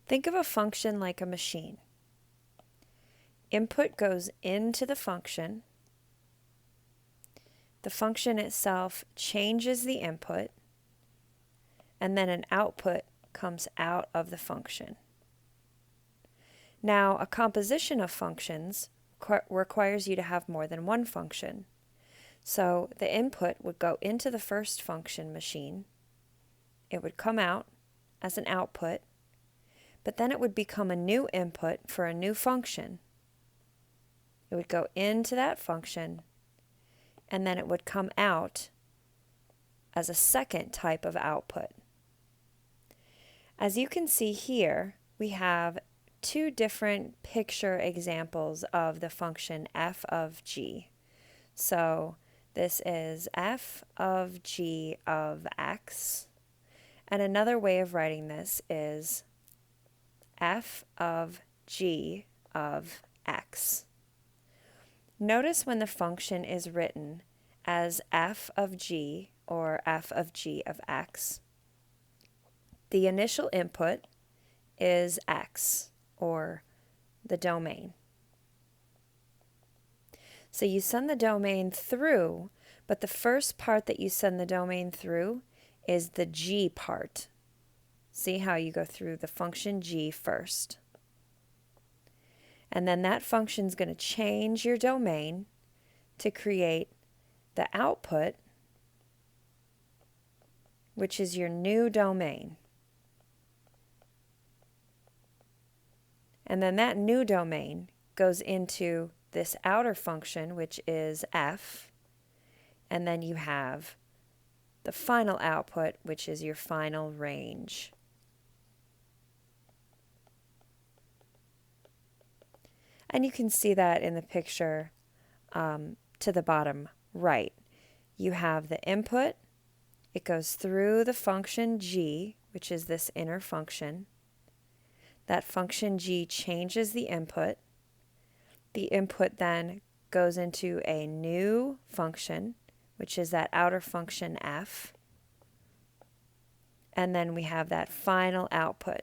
Think of a function like a machine. Input goes into the function. The function itself changes the input, and then an output comes out of the function. Now, a composition of functions requires you to have more than one function. So the input would go into the first function machine. It would come out as an output, but then it would become a new input for a new function. It would go into that function, and then it would come out as a second type of output. As you can see here, we have two different picture examples of the function f of g. So this is f of g of x, and another way of writing this is f of g of x. Notice when the function is written as f of g or f of g of x, the initial input is x, or the domain. So you send the domain through, but the first part that you send the domain through is the g part. See how you go through the function g first. And then that function is going to change your domain to create the output, which is your new domain. And then that new domain goes into this outer function, which is f, and then you have the final output, which is your final range. And you can see that in the picture to the bottom right. You have the input. It goes through the function g, which is this inner function. That function g changes the input. The input then goes into a new function, which is that outer function f. And then we have that final output.